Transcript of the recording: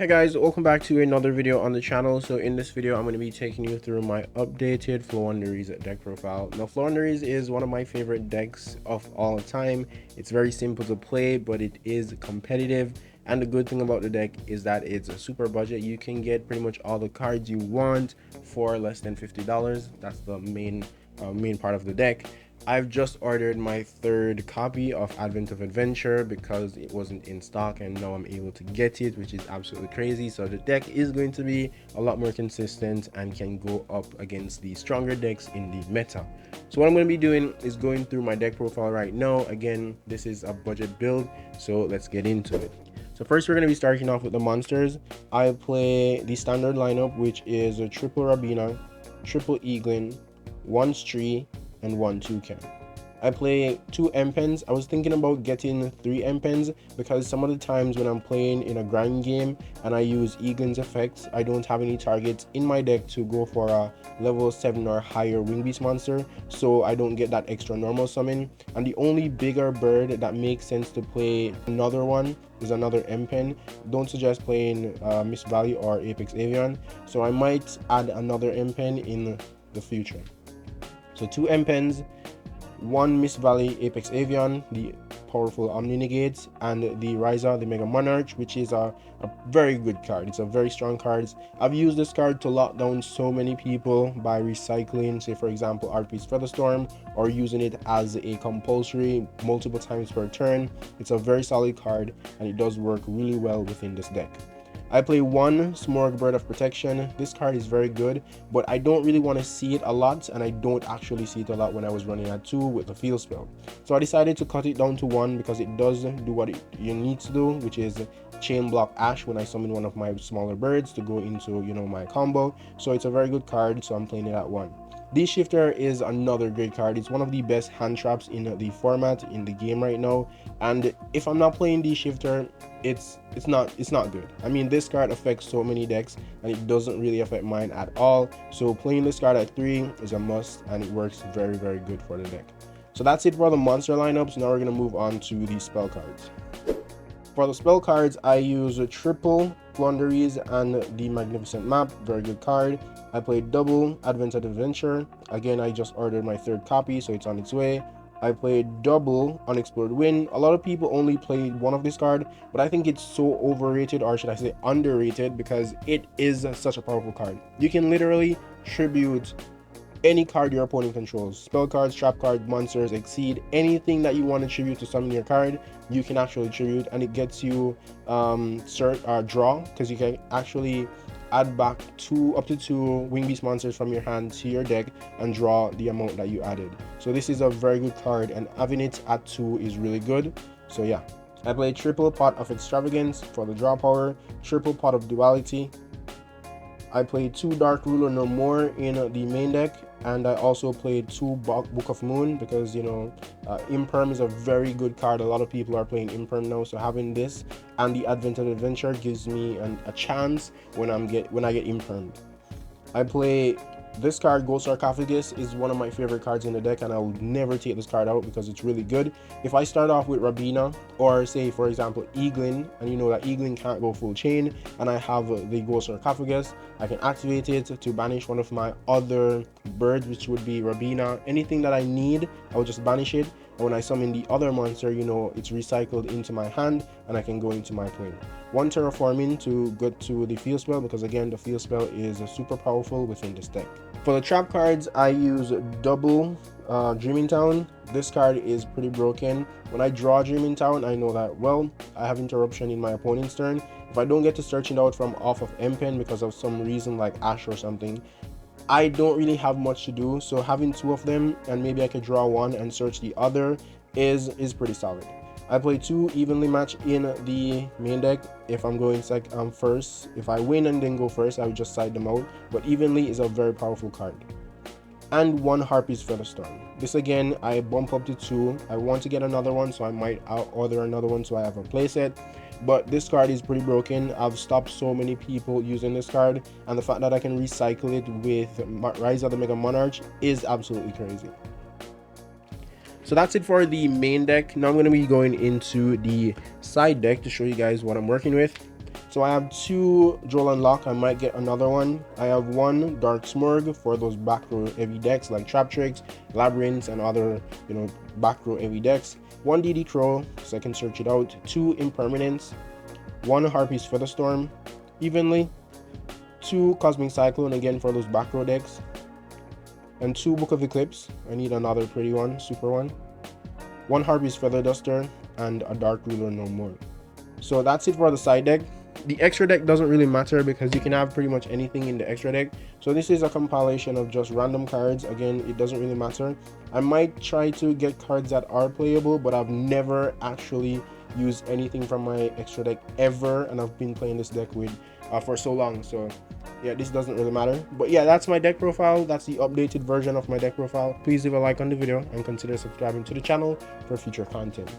Hey guys, welcome back to another video on the channel. So in this video I'm going to be taking you through my updated Floowandereeze deck profile. Now Floowandereeze is one of my favorite decks of all time. It's very simple to play, but it is competitive, and the good thing about the deck is that it's a super budget. You can get pretty much all the cards you want for less than $50. That's the main part of the deck. I've just ordered my third copy of Advent of Adventure because it wasn't in stock, and now I'm able to get it, which is absolutely crazy. So the deck is going to be a lot more consistent and can go up against the stronger decks in the meta. So what I'm going to be doing is going through my deck profile right now. Again, this is a budget build, so let's get into it. So first we're going to be starting off with the monsters. I play the standard lineup, which is a triple Rabina, triple Eaglin, one Stree, and one Toucan. I play 2 M-Pens. I was thinking about getting 3 M-Pens because some of the times when I'm playing in a grind game and I use Eaglin's effects, I don't have any targets in my deck to go for a level 7 or higher wing beast monster, so I don't get that extra normal summon. And the only bigger bird that makes sense to play another one is another M-Pen. Don't suggest playing Miss Valley or Apex Avian, so I might add another M-Pen in the future. So 2 M-Pens, 1 Miss Valley Apex Avian, the powerful Omni Negates, and the Ryza, the Mega Monarch, which is a very good card. It's a very strong card. I've used this card to lock down so many people by recycling, say for example RP's Featherstorm, or using it as a compulsory multiple times per turn. It's a very solid card and it does work really well within this deck. I play 1 Smorg Bird of Protection. This card is very good, but I don't really want to see it a lot, and I don't actually see it a lot when I was running at 2 with the field spell. So I decided to cut it down to 1 because it does do what you need to do, which is chain block Ash when I summon one of my smaller birds to go into, my combo. So it's a very good card, so I'm playing it at 1. D-Shifter is another great card. It's one of the best hand traps in the format in the game right now, and if I'm not playing D-Shifter, it's not good. I mean, this card affects so many decks and it doesn't really affect mine at all, so playing this card at 3 is a must, and it works very good for the deck. So that's it for the monster lineups. Now we're going to move on to the spell cards. For the spell cards, I use a triple Floowandereeze and the Magnificent Map, very good card. I played double Advent of Adventure. Again, I just ordered my third copy, so it's on its way. I played double Unexplored Wind. A lot of people only play one of this card, but I think it's so overrated, or should I say underrated, because it is such a powerful card. You can literally tribute any card your opponent controls. Spell cards, trap cards, monsters, exceed, anything that you want to tribute to summon your card, you can actually tribute, and it gets you draw, because you can actually add back up to 2 wing beast monsters from your hand to your deck and draw the amount that you added. So this is a very good card, and having it at 2 is really good. So yeah, I played triple Pot of Extravagance for the draw power, triple Pot of Duality. I played 2 Dark Ruler No More in the main deck, and I also played 2 Book of Moon because Imperm is a very good card. A lot of people are playing Imperm now, so having this and the Advent of Adventure gives me a chance when I get Impermed. I play this card. Ghost Sarcophagus is one of my favorite cards in the deck, and I will never take this card out because it's really good. If I start off with Rabina, or say for example Eaglin, and you know that Eaglin can't go full chain, and I have the Ghost Sarcophagus, I can activate it to banish one of my other birds, which would be Rabina. Anything that I need, I will just banish it, and when I summon the other monster, it's recycled into my hand and I can go into my plane. 1 Terraforming to get to the field spell, because again the field spell is super powerful within this deck. For the trap cards, I use double Dreaming Town. This card is pretty broken. When I draw Dreaming Town, I know that, well, I have interruption in my opponent's turn. If I don't get to search it out from off of M-Pen because of some reason like Ash or something, I don't really have much to do, so having 2 of them and maybe I could draw 1 and search the other is pretty solid. I play 2 Evenly Match in the main deck. If I'm going first, if I win and then go first, I would just side them out, but Evenly is a very powerful card. And 1 Harpy's Featherstorm. This again, I bump up to 2. I want to get another one, so I might order another one so I have a playset. But this card is pretty broken. I've stopped so many people using this card, and the fact that I can recycle it with Ryza the Mega Monarch is absolutely crazy. So that's it for the main deck. Now I'm going to be going into the side deck to show you guys what I'm working with. So I have 2 duel unlock. I might get another one. I have 1 dark smurg for those back row heavy decks like trap tricks, labyrinths, and other back row heavy decks. 1 DD crow, so I can search it out. 2 impermanence, 1 harpies featherstorm evenly, 2 cosmic cyclone again for those back row decks, and 2 book of eclipse. I need another pretty one, super one. 1 harpies feather duster and a dark ruler no more. So that's it for the side deck. The extra deck doesn't really matter because you can have pretty much anything in the extra deck. So this is a compilation of just random cards. Again, it doesn't really matter. I might try to get cards that are playable, but I've never actually used anything from my extra deck ever, and I've been playing this deck with for so long. So yeah, this doesn't really matter. But yeah, that's my deck profile. That's the updated version of my deck profile. Please leave a like on the video and consider subscribing to the channel for future content.